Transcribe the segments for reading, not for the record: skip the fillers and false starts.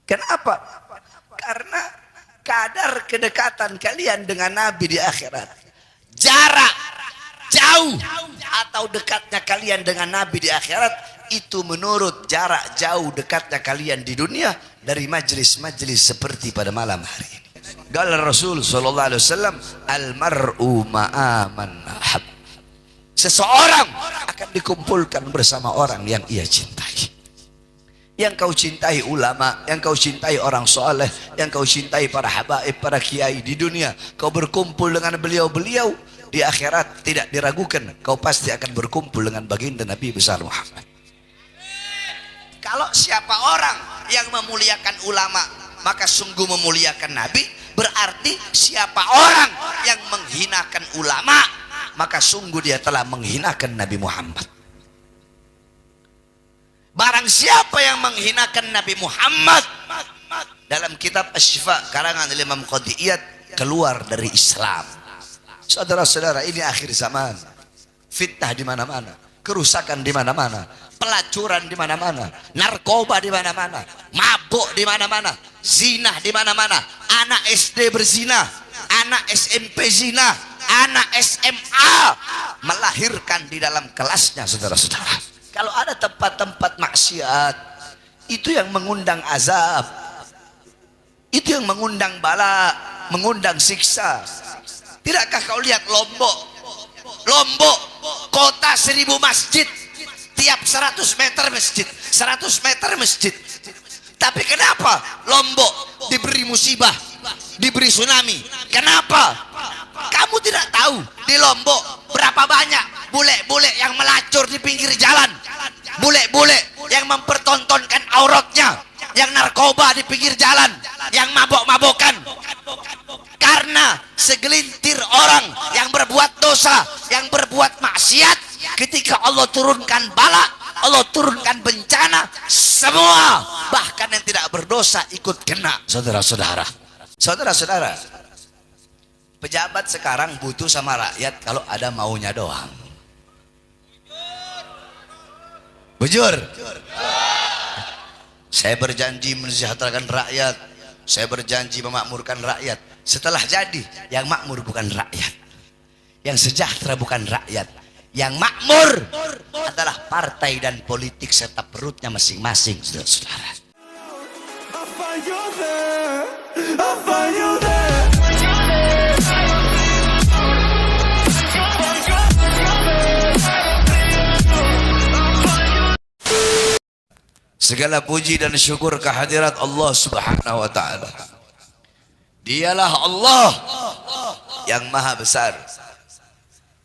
Kenapa? Karena kadar kedekatan kalian dengan Nabi di akhirat, jarak jauh atau dekatnya kalian dengan Nabi di akhirat itu menurut jarak jauh dekatnya kalian di dunia dari majlis-majlis seperti pada malam hari ini. Qala Rasul sallallahu alaihi wasallam, al-mar'u ma'a man ahab. Seseorang akan dikumpulkan bersama orang yang ia cintai. Yang kau cintai ulama, yang kau cintai orang soleh, yang kau cintai para habaib, para kiai di dunia, kau berkumpul dengan beliau-beliau, di akhirat tidak diragukan kau pasti akan berkumpul dengan baginda Nabi besar Muhammad. Kalau siapa orang yang memuliakan ulama maka sungguh memuliakan Nabi, berarti siapa orang yang menghinakan ulama maka sungguh dia telah menghinakan Nabi Muhammad. Barang siapa yang menghinakan Nabi Muhammad, dalam kitab Asy-Syifa karangan Imam Qadiyat, keluar dari Islam. Saudara-saudara, ini akhir zaman. Fitnah di mana-mana, kerusakan di mana-mana, pelacuran di mana-mana, narkoba di mana-mana, mabuk di mana-mana, zina di mana-mana, anak SD berzina, anak SMP zina, anak SMA melahirkan di dalam kelasnya, saudara-saudara. Kalau ada tempat-tempat maksiat, itu yang mengundang azab, itu yang mengundang bala, mengundang siksa. Tidakkah kau lihat Lombok? Lombok, kota 1000 masjid, tiap 100 meter masjid, 100 meter masjid. Tapi kenapa Lombok diberi musibah, diberi tsunami? Kenapa? Kamu tidak tahu di Lombok berapa banyak bule-bule yang melacur di pinggir jalan, bule-bule yang mempertontonkan auratnya, yang narkoba di pinggir jalan, yang mabok-mabokan. Karena segelintir orang yang berbuat dosa, yang berbuat maksiat, ketika Allah turunkan bala, Allah turunkan bencana, semua bahkan yang tidak berdosa ikut kena. Saudara-saudara, saudara-saudara, pejabat sekarang butuh sama rakyat kalau ada maunya doang. Bujur. Saya berjanji mensejahterakan rakyat, saya berjanji memakmurkan rakyat. Setelah jadi, yang makmur bukan rakyat, yang sejahtera bukan rakyat, yang makmur adalah partai dan politik serta perutnya masing-masing, saudara-saudara. Segala puji dan syukur kehadirat Allah Subhanahu wa ta'ala. Dialah Allah yang maha besar.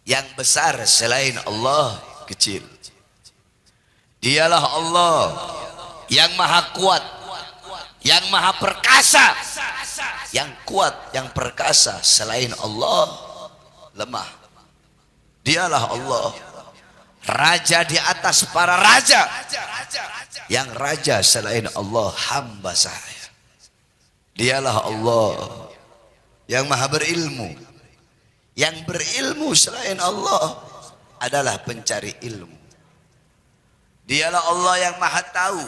Yang besar selain Allah kecil. Dialah Allah yang maha kuat, yang maha perkasa. Yang kuat, yang perkasa selain Allah lemah. Dialah Allah, raja di atas para raja. Yang raja selain Allah hamba saya. Dialah Allah yang maha berilmu. Yang berilmu selain Allah adalah pencari ilmu. Dialah Allah yang maha tahu.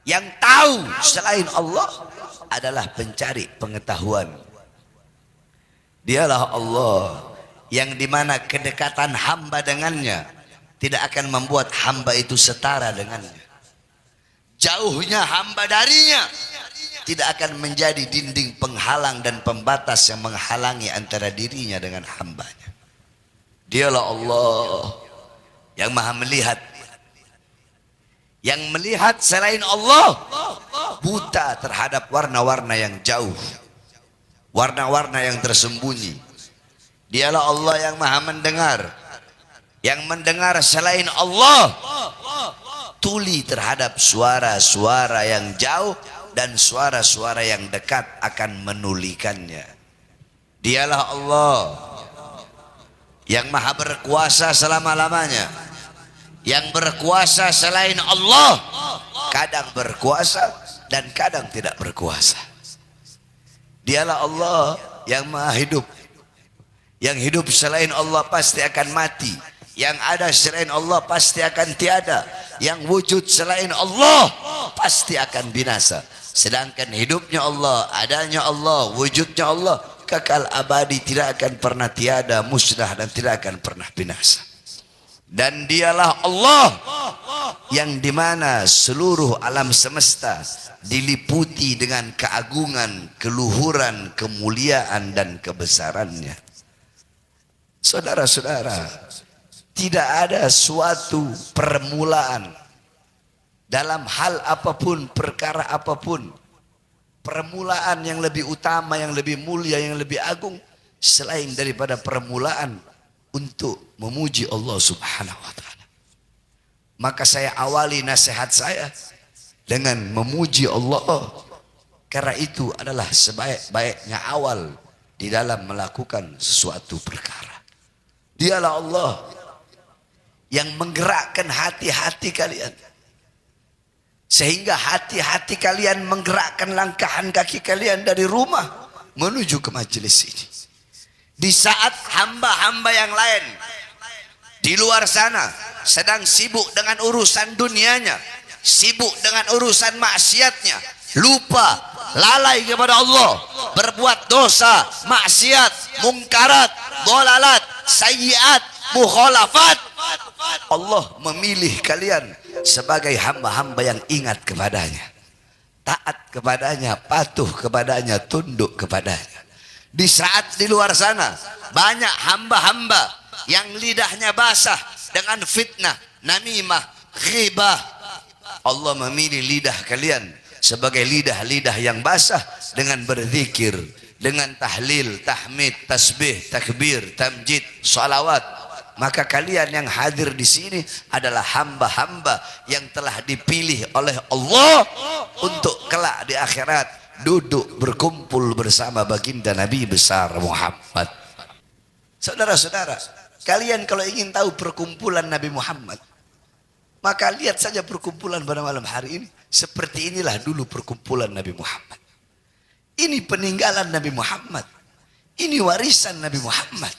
Yang tahu selain Allah adalah pencari pengetahuan. Dialah Allah yang dimana kedekatan hamba dengannya tidak akan membuat hamba itu setara dengannya. Jauhnya hamba darinya tidak akan menjadi dinding penghalang dan pembatas yang menghalangi antara dirinya dengan hambanya. Dialah Allah yang maha melihat. Yang melihat selain Allah buta terhadap warna-warna yang jauh, warna-warna yang tersembunyi. Dialah Allah yang maha mendengar. Yang mendengar selain Allah tuli terhadap suara-suara yang jauh dan suara-suara yang dekat akan menulikannya. Dialah Allah yang maha berkuasa selama-lamanya. Yang berkuasa selain Allah kadang berkuasa dan kadang tidak berkuasa. Dialah Allah yang maha hidup. Yang hidup selain Allah pasti akan mati. Yang ada selain Allah pasti akan tiada. yang wujud selain Allah pasti akan binasa. Sedangkan hidupnya Allah, adanya Allah, wujudnya Allah kekal abadi, tidak akan pernah tiada, musnah dan tidak akan pernah binasa. Dan dialah Allah yang dimana seluruh alam semesta diliputi dengan keagungan, keluhuran, kemuliaan dan kebesarannya. Saudara-saudara, tidak ada suatu permulaan dalam hal apapun, perkara apapun, permulaan yang lebih utama, yang lebih mulia, yang lebih agung selain daripada permulaan untuk memuji Allah Subhanahu wa taala. Maka saya awali nasihat saya dengan memuji Allah, karena itu adalah sebaik-baiknya awal di dalam melakukan sesuatu perkara. Dialah Allah yang menggerakkan hati-hati kalian, sehingga hati-hati kalian menggerakkan langkahan kaki kalian dari rumah menuju ke majelis ini. Di saat hamba-hamba yang lain di luar sana sedang sibuk dengan urusan dunianya, sibuk dengan urusan maksiatnya, lupa, lalai kepada Allah, berbuat dosa, maksiat, mungkarat, dolalat, sayyiat, mukhalafat, Allah memilih kalian sebagai hamba-hamba yang ingat kepadanya, taat kepadanya, patuh kepadanya, tunduk kepadanya. Di saat di luar sana banyak hamba-hamba yang lidahnya basah dengan fitnah, namimah, ghibah, Allah memilih lidah kalian sebagai lidah-lidah yang basah dengan berzikir, dengan tahlil, tahmid, tasbih, takbir, tamjid, salawat. Maka kalian yang hadir di sini adalah hamba-hamba yang telah dipilih oleh Allah untuk kelak di akhirat duduk berkumpul bersama baginda Nabi besar Muhammad. Saudara-saudara, kalian kalau ingin tahu perkumpulan Nabi Muhammad, maka lihat saja perkumpulan pada malam hari ini. Seperti inilah dulu perkumpulan Nabi Muhammad. Ini peninggalan Nabi Muhammad. Ini warisan Nabi Muhammad.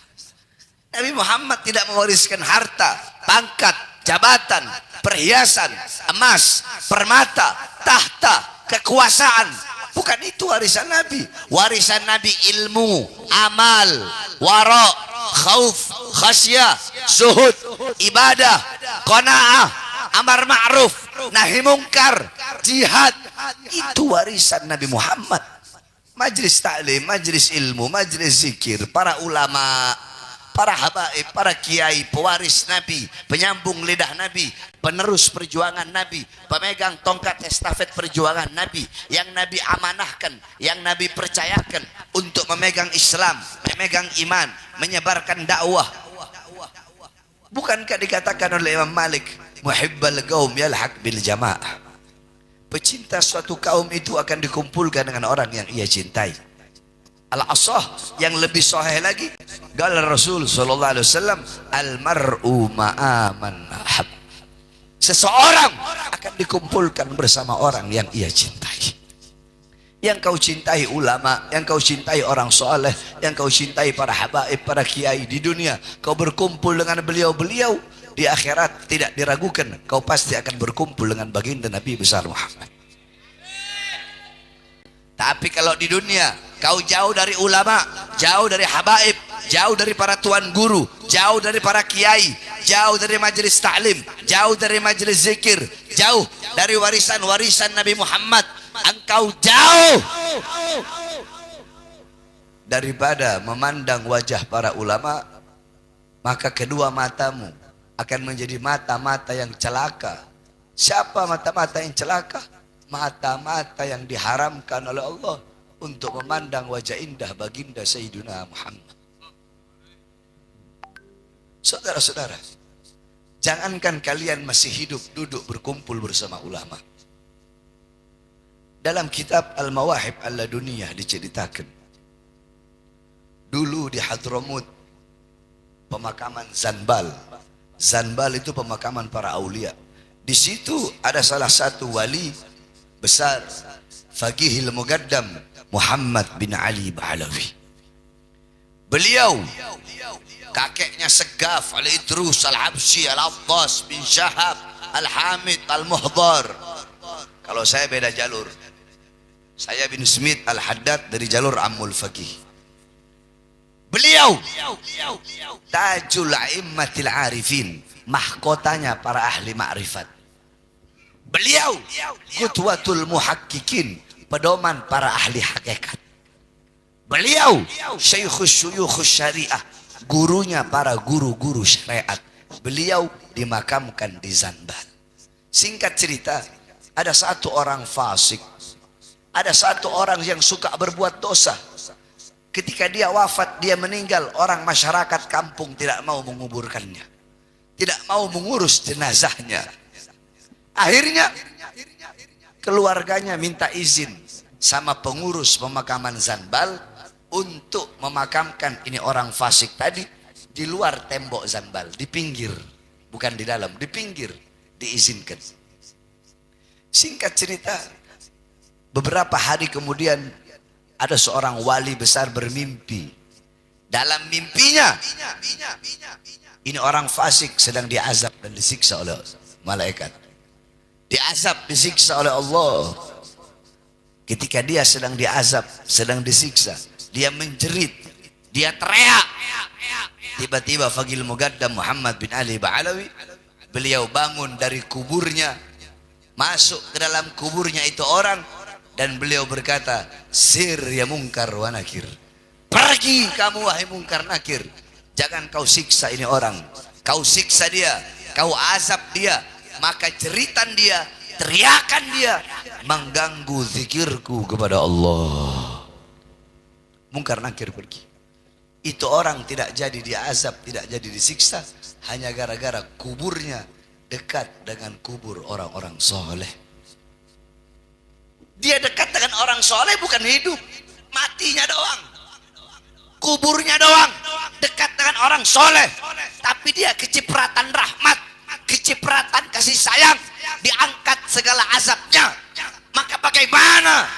Nabi Muhammad tidak mewariskan harta, pangkat, jabatan, perhiasan, emas, permata, tahta, kekuasaan. Bukan itu warisan Nabi. Warisan Nabi ilmu, amal, wara, khauf, khasyah, zuhud, ibadah, qanaah, amar ma'ruf, nahi mungkar, jihad. Itu warisan Nabi Muhammad. Majlis taklim, majlis ilmu, majlis zikir, para ulama, para habaib, para kiai, pewaris Nabi, penyambung lidah Nabi, penerus perjuangan Nabi, pemegang tongkat estafet perjuangan Nabi, yang Nabi amanahkan, yang Nabi percayakan untuk memegang Islam, memegang iman, menyebarkan dakwah. Bukankah dikatakan oleh Imam Malik, muhibbal qaum yalhaq bil jamaah, pecinta suatu kaum itu akan dikumpulkan dengan orang yang ia cintai. Al-asah yang lebih sahih lagi, qala Rasul sallallahu alaihi wasallam, al-mar'u ma'a man ahab. Seseorang akan dikumpulkan bersama orang yang ia cintai. Yang kau cintai ulama, yang kau cintai orang soleh, yang kau cintai para habaib, para kiai di dunia, kau berkumpul dengan beliau-beliau, di akhirat tidak diragukan kau pasti akan berkumpul dengan baginda Nabi besar Muhammad. Tapi kalau di dunia kau jauh dari ulama, jauh dari habaib, jauh dari para tuan guru, jauh dari para kiai, jauh dari majelis taklim, jauh dari majelis zikir, jauh dari warisan-warisan Nabi Muhammad, engkau jauh daripada memandang wajah para ulama, maka kedua matamu akan menjadi mata-mata yang celaka. Siapa mata-mata yang celaka? Mata-mata yang diharamkan oleh Allah untuk memandang wajah indah baginda Sayyidina Muhammad. Saudara-saudara, jangankan kalian masih hidup duduk berkumpul bersama ulama. Dalam kitab Al-Mawahib Al-Laduniyah diceritakan, dulu di Hadramut pemakaman Zanbal. Zanbal itu pemakaman para aulia. Di situ ada salah satu wali besar, Faqihil Mugaddam Muhammad bin Ali Ba'alawi. Beliau kakeknya Segaf Al-Idrus Al-Habsyi Al-Abbas bin Syahab Al-Hamid Al-Muhdar. Kalau saya beda jalur, saya bin Smith Al-Haddad dari jalur Ammul Faqih. Beliau tajul a'immatil arifin, mahkotanya para ahli ma'rifat. Beliau qudwatul muhaqqiqin, pedoman para ahli hakikat. Beliau syaikhus syuyukhus syariah, gurunya para guru-guru syariat. Beliau dimakamkan di Zanban. Singkat cerita, ada satu orang fasik, ada satu orang yang suka berbuat dosa. Ketika dia wafat, dia meninggal, orang masyarakat kampung tidak mau menguburkannya, tidak mau mengurus jenazahnya. Akhirnya keluarganya minta izin sama pengurus pemakaman Zanbal untuk memakamkan ini orang fasik tadi di luar tembok Zanbal, di pinggir, bukan di dalam, di pinggir, diizinkan. Singkat cerita, beberapa hari kemudian ada seorang wali besar bermimpi. Dalam mimpinya, ini orang fasik sedang diazab dan disiksa oleh malaikat. Diazab, disiksa oleh Allah. Ketika dia sedang diazab, sedang disiksa, dia menjerit, dia teriak. Tiba-tiba Faqihul Muqaddam Muhammad bin Ali Ba'alawi, beliau bangun dari kuburnya, masuk ke dalam kuburnya itu orang, dan beliau berkata, sir ya mungkar wa nakir, pergi kamu wahai mungkar nakir, jangan kau siksa ini orang, kau siksa dia, kau azab dia, maka jeritan dia, teriakan dia mengganggu zikirku kepada Allah. Mungkar nakir pergi. Itu orang tidak jadi diazab, tidak jadi disiksa, hanya gara-gara kuburnya dekat dengan kubur orang-orang soleh. Dia dekat dengan orang soleh bukan hidup, matinya doang, kuburnya doang dekat dengan orang soleh, tapi dia kecipratan rahmat, kecipratan kasih sayang, diangkat segala azabnya. Maka bagaimana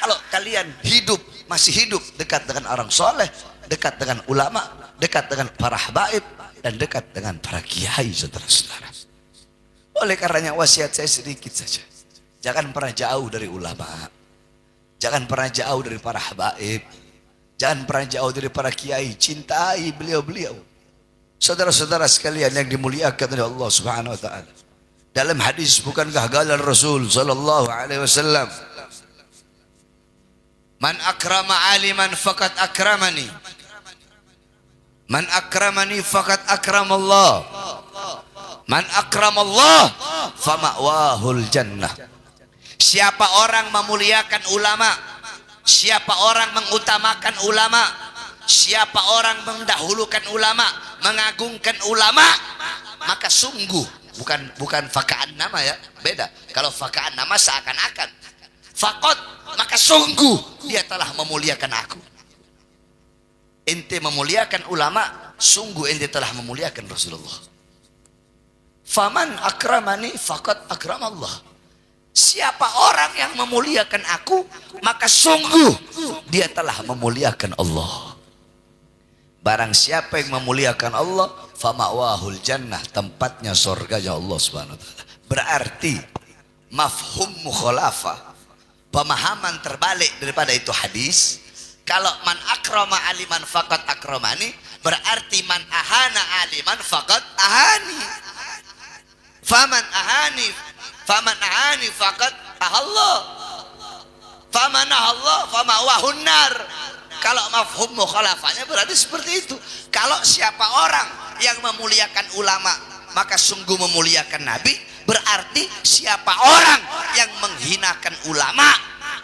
kalau kalian hidup, masih hidup dekat dengan orang soleh, dekat dengan ulama, dekat dengan para habaib, dan dekat dengan para kiai, saudara-saudara. Oleh karenanya wasiat saya sedikit saja, jangan pernah jauh dari ulama, jangan pernah jauh dari para habaib, jangan pernah jauh dari para kiai, cintai beliau-beliau. Saudara-saudara sekalian yang dimuliakan oleh Allah Subhanahu wa taala. Dalam hadis, bukankah gagal Rasul sallallahu alaihi wasallam, man akrama aliman faqad akramani, man akramani faqad akramallah, man akramallah fama'wahul jannah. Siapa orang memuliakan ulama, siapa orang mengutamakan ulama, siapa orang mendahulukan ulama, mengagungkan ulama, maka sungguh, bukan fakaan nama ya, beda. Kalau fakaan nama seakan-akan, fakot, maka sungguh dia telah memuliakan aku. Ente memuliakan ulama, sungguh ente telah memuliakan Rasulullah. Faman akramani faqad akramallah. Siapa orang yang memuliakan aku, maka sungguh dia telah memuliakan Allah. Barang siapa yang memuliakan Allah, fama'wahul jannah, tempatnya surganya Allah Subhanahu wa taala. Berarti mafhum mukhalafah, pemahaman terbalik daripada itu hadis. Kalau man akrama aliman faqad akramani, berarti man ahana aliman faqad ahani. Faman ahani faqad ahallah. Faman ahallah fama'wahun nar. Kalau mafhum mukhalafahnya berarti seperti itu. Kalau siapa orang yang memuliakan ulama, maka sungguh memuliakan Nabi. Berarti siapa orang yang menghinakan ulama,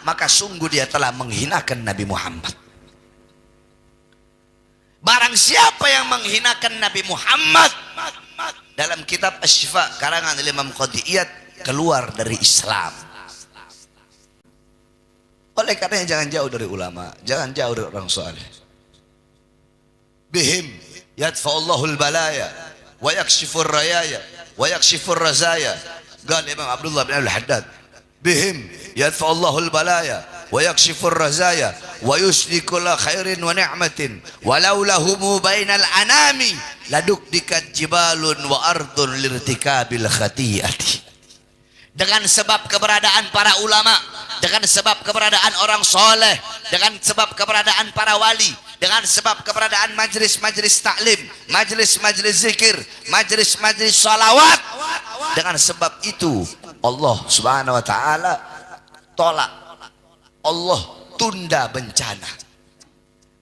maka sungguh dia telah menghinakan Nabi Muhammad. Barang siapa yang menghinakan Nabi Muhammad, dalam kitab Asy-Syifa karangan Imam Qadiyat, keluar dari Islam. Oleh karenanya jangan jauh dari ulama, jangan jauh dari orang saleh. Bihim yadfa'ullahul balaya wa yakshifur rayaya wa yakshifur razaya. Qala Imam Abdullah bin Al-Haddad, bihim yadfa'ullahul balaya wa yakshifur razaya wa yusli kulla khairin wa ni'matin walau lahumu bainal anami ladukdikat jibalun wa ardun lirtikabil khati'ati. Dengan sebab keberadaan para ulama, dengan sebab keberadaan orang soleh, dengan sebab keberadaan para wali, dengan sebab keberadaan majlis-majlis taklim, majlis-majlis zikir, majlis-majlis salawat, dengan sebab itu Allah subhanahu wa ta'ala tolak, Allah tunda bencana.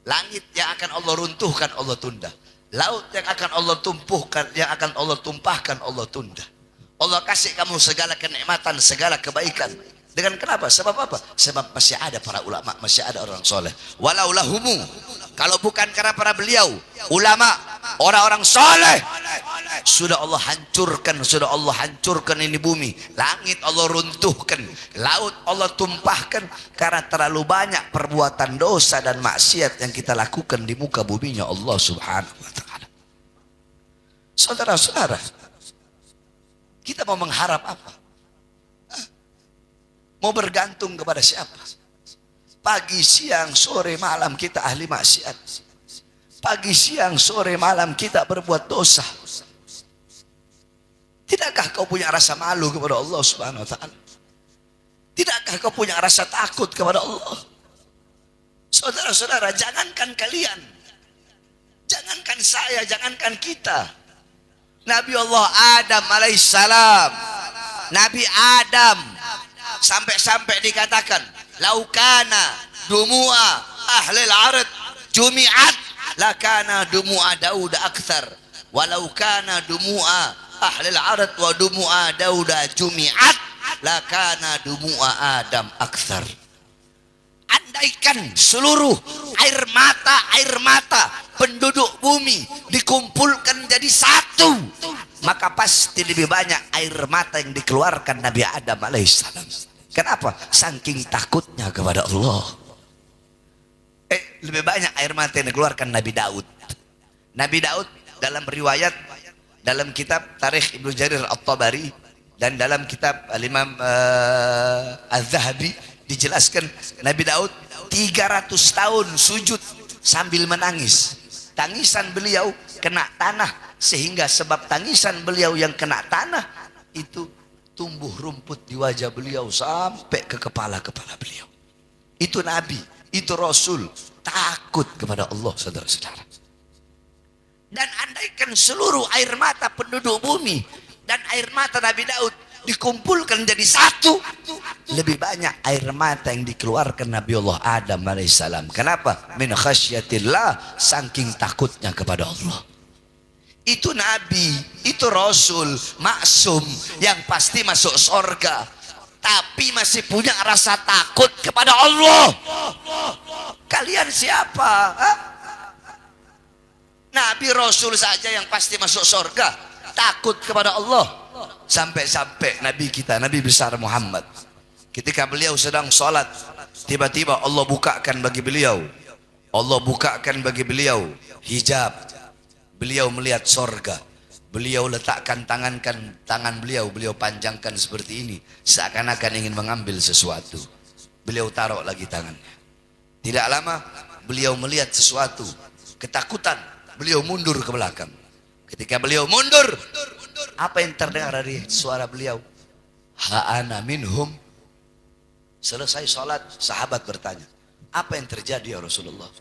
Langit yang akan Allah runtuhkan Allah tunda, laut yang akan Allah tumpuhkan, yang akan Allah tumpahkan Allah tunda. Allah kasih kamu segala kenikmatan, segala kebaikan. Dengan kenapa? Sebab apa? Sebab masih ada para ulama, masih ada orang soleh. Walau lahumu, kalau bukan karena para beliau, ulama, orang-orang soleh, sudah Allah hancurkan ini bumi. Langit Allah runtuhkan, laut Allah tumpahkan, karena terlalu banyak perbuatan dosa dan maksiat yang kita lakukan di muka buminya Allah subhanahu wa ta'ala. Saudara-saudara, kita mau mengharap apa? Mau bergantung kepada siapa? Pagi, siang, sore, malam kita ahli maksiat. Pagi, siang, sore, malam kita berbuat dosa. Tidakkah kau punya rasa malu kepada Allah subhanahu wa ta'ala? Tidakkah kau punya rasa takut kepada Allah? Saudara-saudara, jangankan kalian, jangankan saya, jangankan kita, Nabi Allah Adam alaihissalam, Nabi Adam sampai dikatakan laukana dumu'a ahlil ard jumi'at lakana dumu'a Daud akthar walau kana dumu'a ahlil ard wa dumu'a Daud jumi'at lakana dumu'a Adam akthar. Andaikan seluruh air mata penduduk bumi dikumpulkan jadi satu, maka pasti lebih banyak air mata yang dikeluarkan Nabi Adam alaihissalam. Kenapa? Saking takutnya kepada Allah. Lebih banyak air mata yang dikeluarkan Nabi Daud. Nabi Daud dalam riwayat, dalam kitab Tarikh Ibnu Jarir At-Tabari dan dalam kitab Al-Imam Az-Zahabi dijelaskan Nabi Daud 300 tahun sujud sambil menangis. Tangisan beliau kena tanah, sehingga sebab tangisan beliau yang kena tanah itu tumbuh rumput di wajah beliau sampai ke kepala-kepala beliau. Itu Nabi, itu Rasul, takut kepada Allah, saudara-saudara. Dan andaikan seluruh air mata penduduk bumi dan air mata Nabi Daud dikumpulkan jadi satu, lebih banyak air mata yang dikeluarkan Nabi Allah Adam alaihissalam. Kenapa? Min khasyatillah, saking takutnya kepada Allah. Itu Nabi, itu Rasul, maksum, yang pasti masuk surga, tapi masih punya rasa takut kepada Allah. Kalian siapa? Hah? Nabi Rasul saja yang pasti masuk surga, takut kepada Allah. Sampai-sampai Nabi kita, Nabi besar Muhammad, ketika beliau sedang sholat, tiba-tiba Allah bukakan bagi beliau, hijab. Beliau melihat sorga. Beliau letakkan tangan beliau panjangkan seperti ini, seakan-akan ingin mengambil sesuatu. Beliau taruh lagi tangannya. Tidak lama beliau melihat sesuatu, ketakutan, beliau mundur ke belakang. Ketika beliau mundur, apa yang terdengar dari suara beliau? Ha'ana minhum. Selesai sholat, sahabat bertanya, apa yang terjadi ya Rasulullah?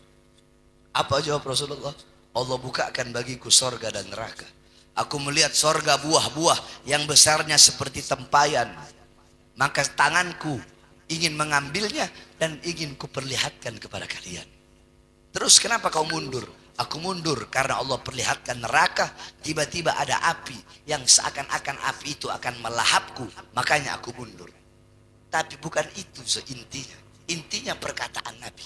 Apa jawab Rasulullah? Allah bukakan bagiku sorga dan neraka. Aku melihat sorga buah-buah yang besarnya seperti tempayan. Maka tanganku ingin mengambilnya dan ingin kuperlihatkan kepada kalian. Terus kenapa kau mundur? Aku mundur karena Allah perlihatkan neraka. Tiba-tiba ada api yang seakan-akan api itu akan melahapku. Makanya aku mundur. Tapi bukan itu seintinya. Intinya perkataan Nabi.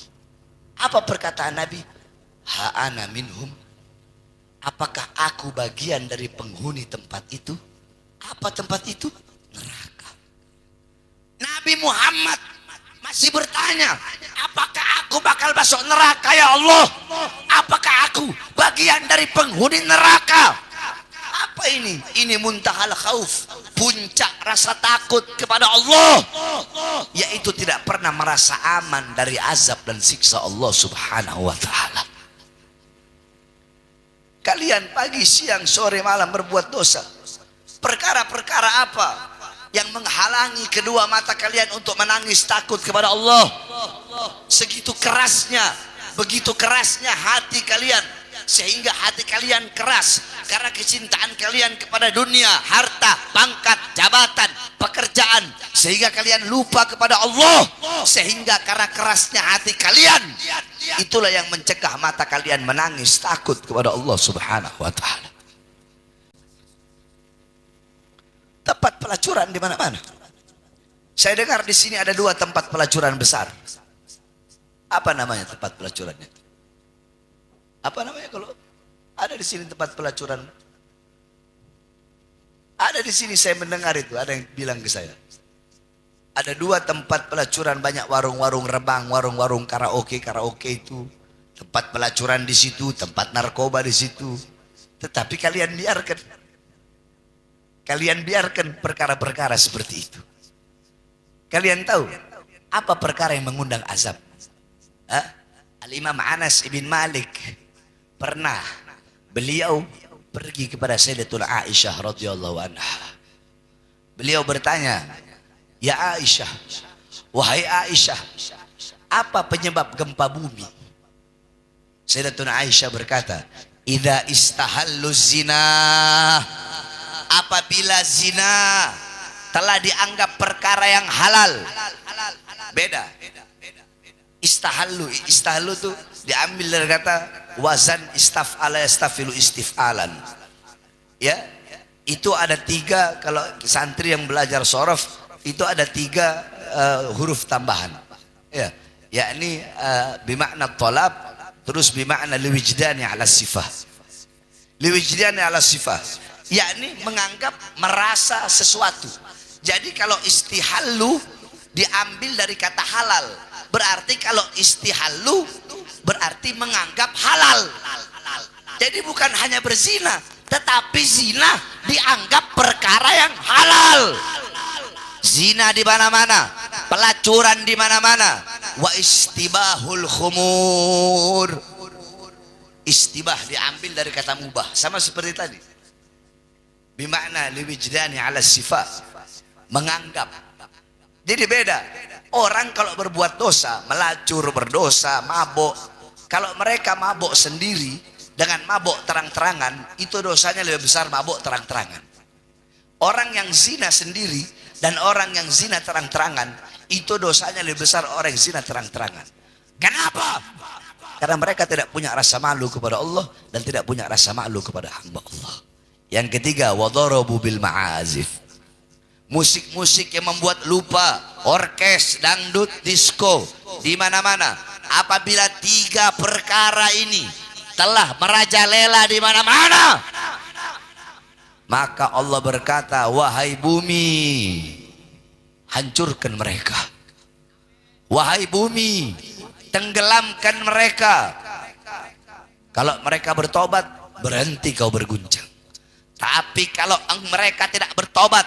Apa perkataan Nabi? Ha'ana minhum. Apakah aku bagian dari penghuni tempat itu? Apa tempat itu? Neraka. Nabi Muhammad masih bertanya, apakah aku bakal masuk neraka ya Allah? Apakah aku bagian dari penghuni neraka? Apa ini? Ini muntahal khauf, puncak rasa takut kepada Allah, yaitu tidak pernah pernah merasa aman dari azab dan siksa Allah Subhanahu wa taala. Kalian pagi, siang, sore, malam berbuat dosa. Perkara-perkara apa yang menghalangi kedua mata kalian untuk menangis takut kepada Allah? Segitu kerasnya, begitu kerasnya hati kalian, sehingga hati kalian keras karena kecintaan kalian kepada dunia, harta, pangkat, jabatan, pekerjaan, sehingga kalian lupa kepada Allah. Sehingga karena kerasnya hati kalian, itulah yang mencegah mata kalian menangis takut kepada Allah Subhanahu wa taala. Tempat pelacuran di mana-mana. Saya dengar di sini ada 2 tempat pelacuran besar. Apa namanya tempat pelacurannya? Apa namanya kalau ada di sini tempat pelacuran? Ada di sini, saya mendengar itu, ada yang bilang ke saya. Ada 2 tempat pelacuran, banyak warung-warung rebang, warung-warung karaoke itu. Tempat pelacuran di situ, tempat narkoba di situ. Tetapi kalian biarkan perkara-perkara seperti itu. Kalian tahu apa perkara yang mengundang azab? Al-Imam Anas ibn Malik pernah beliau pergi kepada Sayyidatuna Aisyah radhiyallahu anha. Beliau bertanya, "Ya Aisyah, wahai Aisyah, apa penyebab gempa bumi?" Sayyidatuna Aisyah berkata, "Idza istahallu zina." Apabila zina telah dianggap perkara yang halal. Beda. Istahallu itu diambil dari kata wazan istaf'ala yastafilu istif'alan. Ya, itu ada 3, kalau santri yang belajar shorof itu ada 3 huruf tambahan. Ya, yakni bimakna tolab, terus bimakna liwijdani ala sifah. Liwijdani ala sifah, yakni menganggap, merasa sesuatu. Jadi kalau istihallu diambil dari kata halal, berarti kalau istihallu berarti menganggap halal. Jadi bukan hanya berzina, tetapi zina dianggap perkara yang halal. Zina di mana-mana, pelacuran di mana-mana. Wa istibahul khumur. Istibah diambil dari kata mubah, sama seperti tadi. Bimakna liwijdani ala sifat, menganggap. Jadi beda. Orang kalau berbuat dosa, melacur, berdosa, mabuk, kalau mereka mabuk sendiri dengan mabuk terang-terangan, itu dosanya lebih besar mabuk terang-terangan. Orang yang zina sendiri dan orang yang zina terang-terangan, itu dosanya lebih besar orang yang zina terang-terangan. Kenapa? Karena mereka tidak punya rasa malu kepada Allah dan tidak punya rasa malu kepada hamba Allah. Yang ketiga, wadarabu bil ma'azif. Musik-musik yang membuat lupa, orkes, dangdut, disco di mana-mana. Apabila 3 perkara ini telah merajalela di mana-mana, maka Allah berkata, wahai bumi, hancurkan mereka. Wahai bumi, tenggelamkan mereka. Kalau mereka bertobat, berhenti kau berguncang. Tapi kalau mereka tidak bertobat,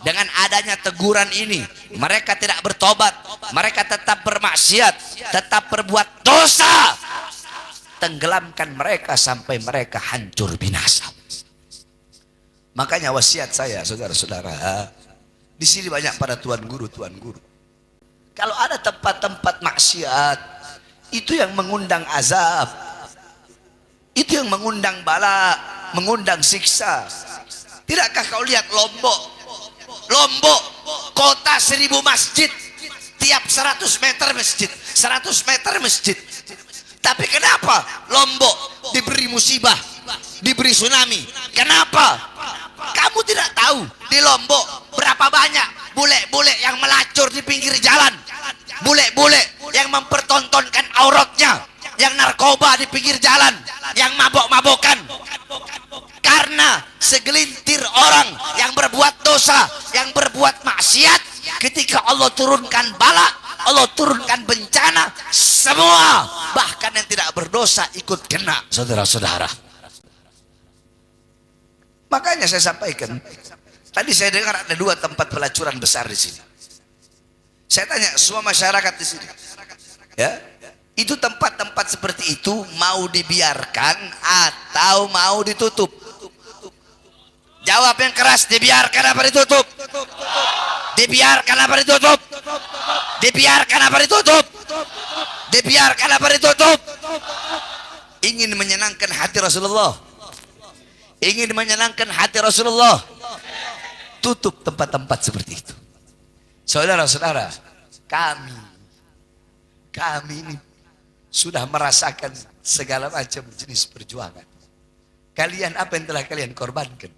dengan adanya teguran ini, mereka tidak bertobat, mereka tetap bermaksiat, tetap berbuat dosa, tenggelamkan mereka sampai mereka hancur binasa. Makanya wasiat saya, saudara-saudara, di sini banyak para tuan guru. Kalau ada tempat-tempat maksiat, itu yang mengundang azab, itu yang mengundang bala, mengundang siksa. Tidakkah kau lihat Lombok, kota 1000 masjid, tiap 100 meter masjid, 100 meter masjid. Tapi kenapa Lombok diberi musibah, diberi tsunami? Kenapa? Kamu tidak tahu di Lombok berapa banyak bule-bule yang melacur di pinggir jalan, bule-bule yang mempertontonkan auratnya, yang narkoba di pinggir jalan, yang mabok-mabokan. Karena segelintir orang yang berbuat dosa, yang berbuat maksiat, ketika Allah turunkan bala, Allah turunkan bencana, semua bahkan yang tidak berdosa ikut kena, saudara-saudara. Makanya saya sampaikan, tadi saya dengar ada 2 tempat pelacuran besar di sini. Saya tanya semua masyarakat di sini, ya, itu tempat-tempat seperti itu mau dibiarkan atau mau ditutup? Jawab yang keras. Dibiarkan apa ditutup? Dibiarkan apa ditutup? Dibiarkan apa ditutup? Dibiarkan apa ditutup? Ingin menyenangkan hati Rasulullah, ingin menyenangkan hati Rasulullah, tutup tempat-tempat seperti itu. Saudara-saudara, kami ini sudah merasakan segala macam jenis perjuangan. Kalian, apa yang telah kalian korbankan?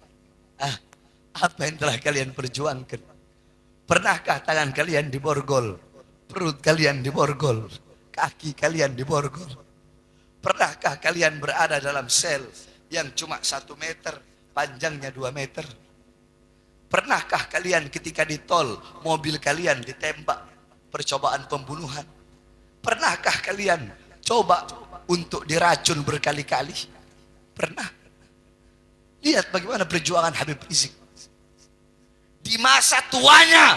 Apa yang telah kalian perjuangkan? Pernahkah tangan kalian diborgol, perut kalian diborgol, kaki kalian diborgol? Pernahkah kalian berada dalam sel yang cuma 1 meter, panjangnya 2 meter? Pernahkah kalian ketika di tol, mobil kalian ditembak, percobaan pembunuhan? Pernahkah kalian coba untuk diracun berkali-kali? Pernah? Lihat bagaimana perjuangan Habib Rizik. Di masa tuanya,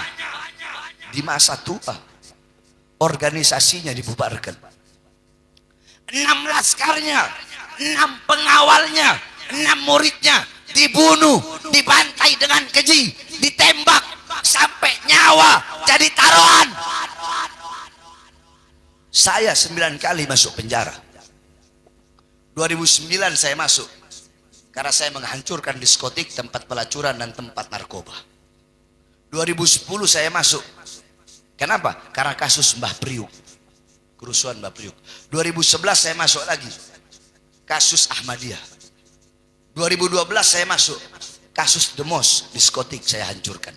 di masa tua, organisasinya dibubarkan. 6 laskarnya, 6 pengawalnya, 6 muridnya dibunuh, dibantai dengan keji, ditembak sampai nyawa jadi taruhan. Saya 9 kali masuk penjara. 2009 saya masuk karena saya menghancurkan diskotik, tempat pelacuran dan tempat narkoba. 2010 saya masuk. Kenapa? Karena kasus Mbah Priuk, kerusuhan Mbah Priuk. 2011 saya masuk lagi, kasus Ahmadiyah. 2012 saya masuk, kasus Demos, diskotik saya hancurkan.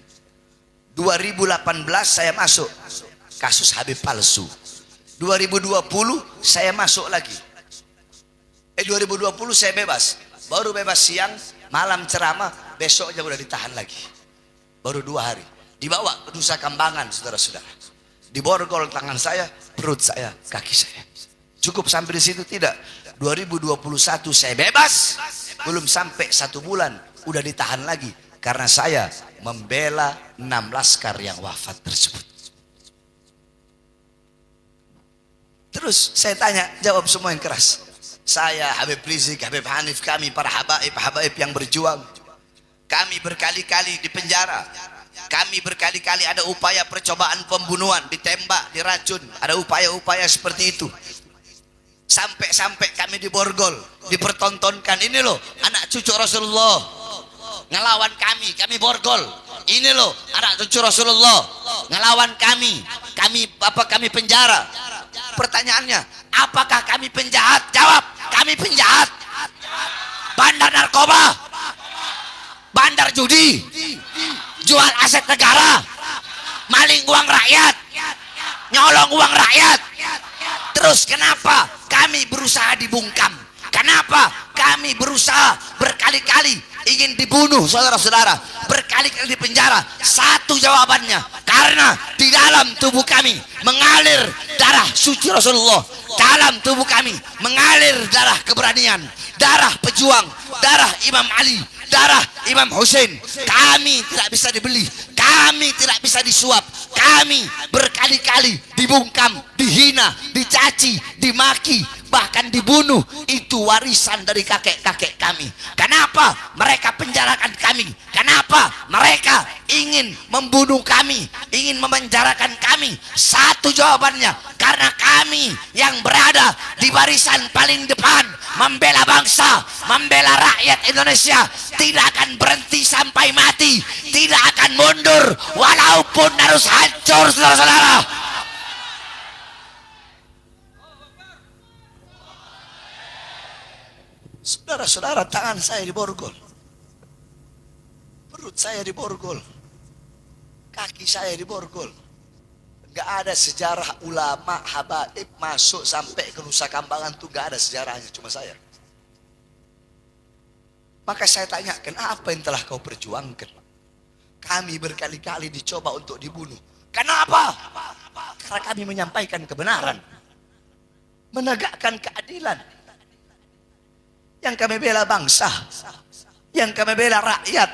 2018 saya masuk, kasus Habib palsu. 2020 saya masuk lagi. 2020 saya bebas, baru bebas siang, malam ceramah, besoknya udah ditahan lagi. Baru 2 hari, dibawa ke Nusa Kambangan, saudara-saudara. Diborgol tangan saya, perut saya, kaki saya. Cukup sampai di situ? Tidak. 2021 saya bebas, belum sampai 1 bulan udah ditahan lagi karena saya membela 6 laskar yang wafat tersebut. Terus saya tanya, jawab semua yang keras. Saya, Habib Rizik, Habib Hanif, kami para habaib yang berjuang, kami berkali-kali di penjara. Kami berkali-kali ada upaya percobaan pembunuhan, ditembak, diracun, ada upaya-upaya seperti itu. Sampai-sampai kami diborgol, dipertontonkan. Ini loh anak cucu Rasulullah ngelawan kami borgol. Ini loh anak cucu Rasulullah ngelawan kami penjara. Pertanyaannya, apakah kami penjahat? Jawab, kami penjahat. Bandar narkoba, bandar judi, jual aset negara, maling uang rakyat, nyolong uang rakyat. Terus kenapa kami berusaha dibungkam? Kenapa kami berusaha berkali-kali ingin dibunuh, saudara-saudara, berkali-kali di penjara? Satu jawabannya, karena di dalam tubuh kami mengalir darah suci Rasulullah. Dalam tubuh kami mengalir darah keberanian, darah pejuang, darah Imam Ali, darah Imam Hussein. Kami tidak bisa dibeli, kami tidak bisa disuap. Kami berkali-kali dibungkam, dihina, dicaci, dimaki, bahkan dibunuh. Itu warisan dari kakek-kakek kami. Kenapa mereka penjarakan kami? Kenapa mereka ingin membunuh kami, ingin memenjarakan kami? Satu jawabannya, karena kami yang berada di barisan paling depan membela bangsa, membela rakyat Indonesia, tidak akan berhenti sampai mati, tidak akan mundur walaupun harus hancur, saudara-saudara. Saudara-saudara, tangan saya diborgol, perut saya diborgol, kaki saya diborgol. Gak ada sejarah ulama habaib masuk sampai ke Nusa Kambangan tuh, gak ada sejarahnya, cuma saya. Maka saya tanyakan, apa yang telah kau perjuangkan? Kami berkali-kali dicoba untuk dibunuh. Kenapa? Karena kami menyampaikan kebenaran, menegakkan keadilan. Yang kami bela bangsa, yang kami bela rakyat,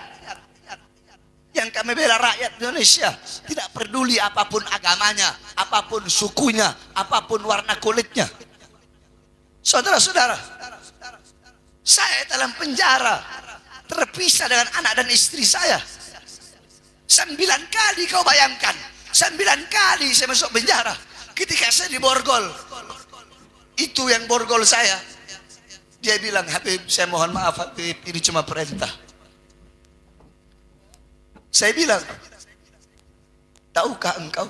Yang kami bela rakyat Indonesia. Tidak peduli apapun agamanya, apapun sukunya, apapun warna kulitnya. Saudara-saudara, saya dalam penjara, terpisah dengan anak dan istri saya. 9 kali kau bayangkan, 9 kali saya masuk penjara. Ketika saya di borgol, itu yang borgol saya, dia bilang, Habib, saya mohon maaf Habib, ini cuma perintah. Saya bilang, tahukah engkau,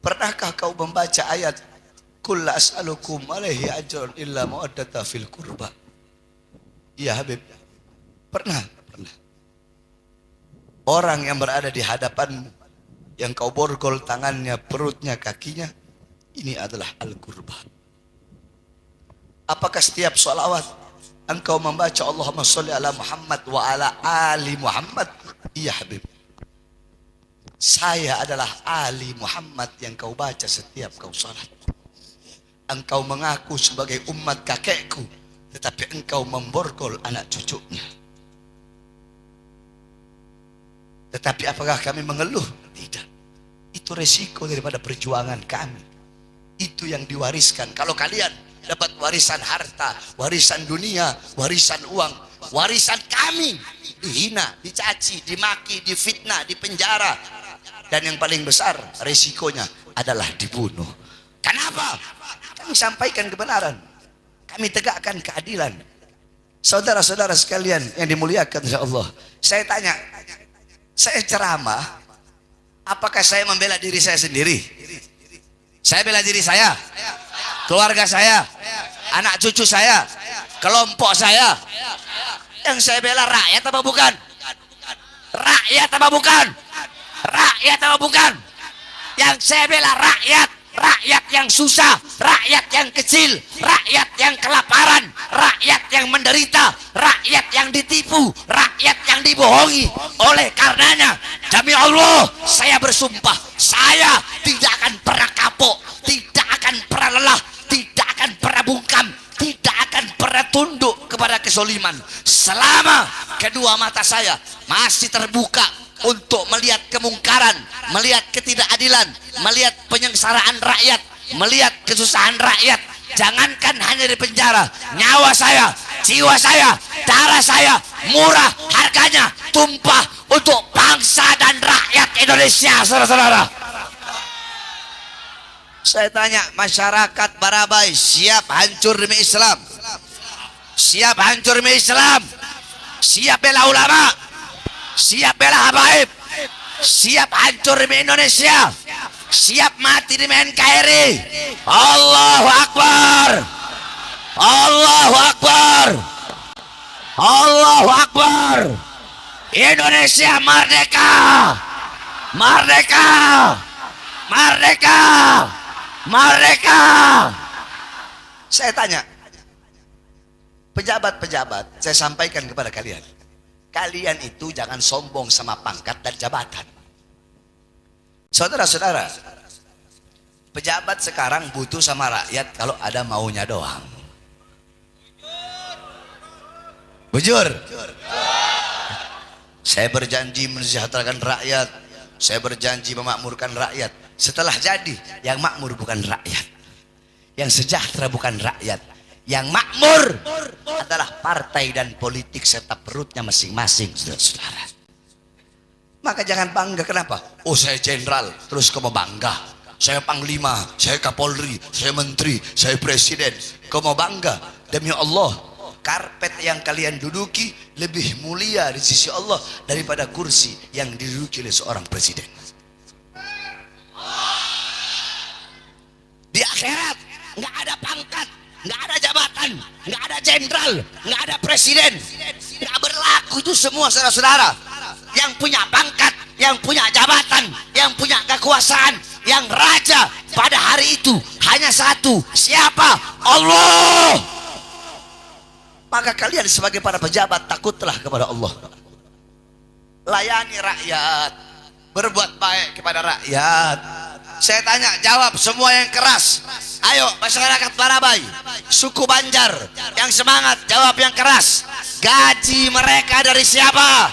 pernahkah kau membaca ayat Qul la as'alukum alaihi ajran illa mawaddata fil qurba? Iya Habib, pernah. Orang yang berada di hadapanmu, yang kau borgol tangannya, perutnya, kakinya, ini adalah al-qurba. Apakah setiap sholawat engkau membaca Allahumma sholli ala Muhammad wa ala ali Muhammad? Iya Habib, saya adalah ali Muhammad yang kau baca setiap kau sholat. Engkau mengaku sebagai umat kakekku, tetapi engkau memborgol anak cucunya. Tetapi apakah kami mengeluh? Tidak. Itu resiko daripada perjuangan kami. Itu yang diwariskan. Kalau kalian dapat warisan harta, warisan dunia, warisan uang, warisan kami dihina, dicaci, dimaki, difitnah, dipenjara, dan yang paling besar resikonya adalah dibunuh. Kenapa? Kami sampaikan kebenaran, kami tegakkan keadilan. Saudara-saudara sekalian yang dimuliakan oleh Allah, saya tanya, saya ceramah, apakah saya membela diri saya sendiri? Saya bela diri saya, keluarga saya, anak cucu saya, kelompok saya. Yang saya bela rakyat apa bukan? Rakyat apa bukan? Rakyat apa bukan? Yang saya bela rakyat, rakyat yang susah, rakyat yang kecil, rakyat yang kelaparan, rakyat yang menderita, rakyat yang ditipu, rakyat yang dibohongi. Oleh karenanya, demi Allah, saya bersumpah, saya tidak akan pernah kapok, tidak akan pernah lelah, tidak akan pernah bungkam, tidak akan pernah tunduk kepada kezaliman selama kedua mata saya masih terbuka untuk melihat kemungkaran, melihat ketidakadilan, melihat penyengsaraan rakyat, melihat kesusahan rakyat. Jangankan hanya di penjara, nyawa saya, jiwa saya, darah saya murah harganya, tumpah untuk bangsa dan rakyat Indonesia. Saudara-saudara, saya tanya, masyarakat Barabai siap hancur demi Islam? Siap hancur demi Islam? Siap bela ulama? Siap bela habaib? Siap hancur demi Indonesia? Siap mati demi NKRI? Allahu Akbar! Allahu Akbar! Allahu Akbar! Indonesia merdeka! Merdeka! Merdeka! Merdeka! Saya tanya, pejabat-pejabat, saya sampaikan kepada kalian, kalian itu jangan sombong sama pangkat dan jabatan. Saudara-saudara, pejabat sekarang butuh sama rakyat kalau ada maunya doang. Bujur. Saya berjanji mensejahterakan rakyat, saya berjanji memakmurkan rakyat. Setelah jadi, yang makmur bukan rakyat, yang sejahtera bukan rakyat, yang makmur adalah partai dan politik serta perutnya masing-masing, saudara-saudara. Maka jangan bangga. Kenapa? Oh, saya jenderal, terus kamu bangga? Saya panglima, saya kapolri, saya menteri, saya presiden. Kau mau bangga? Demi Allah, karpet yang kalian duduki lebih mulia di sisi Allah daripada kursi yang diduduki oleh seorang presiden. Di akhirat nggak ada pangkat, nggak ada jabatan, nggak ada jenderal, nggak ada presiden, nggak berlaku itu semua, saudara-saudara. Yang punya pangkat, yang punya jabatan, yang punya kekuasaan, yang raja pada hari itu hanya satu. Siapa? Allah. Maka kalian sebagai para pejabat, takutlah kepada Allah. Layani rakyat, berbuat baik kepada rakyat. Saya tanya, jawab semua yang keras. Ayo masyarakat Barabai, suku Banjar yang semangat, jawab yang keras. Gaji mereka dari siapa?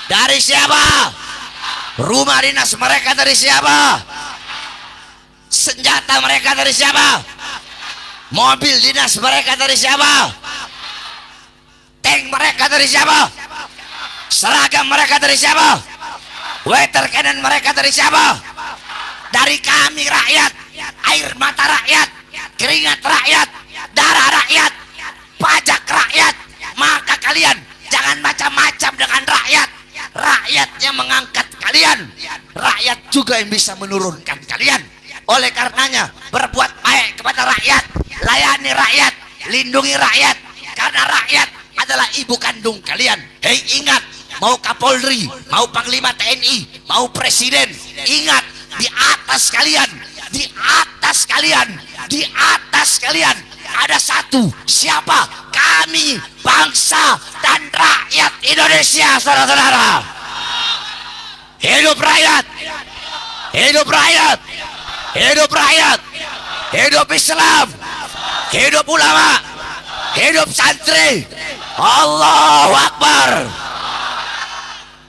Dari siapa? Rumah dinas mereka dari siapa? Senjata mereka dari siapa? Mobil dinas mereka dari siapa? Tank mereka dari siapa? Seragam mereka dari siapa? Water cannon mereka dari siapa? Dari kami rakyat, air mata rakyat, keringat rakyat, darah rakyat, pajak rakyat. Maka kalian jangan macam-macam dengan rakyat. Rakyat yang mengangkat kalian, rakyat juga yang bisa menurunkan kalian. Oleh karenanya berbuat baik kepada rakyat, layani rakyat, lindungi rakyat, karena rakyat adalah ibu kandung kalian. Hei, ingat, mau Kapolri, mau Panglima TNI, mau Presiden, ingat, di atas kalian, di atas kalian, di atas kalian ada satu. Siapa? Kami, bangsa dan rakyat Indonesia, saudara-saudara. Hidup rakyat, hidup rakyat, hidup rakyat, hidup Islam, hidup ulama, hidup santri. Allahu Akbar.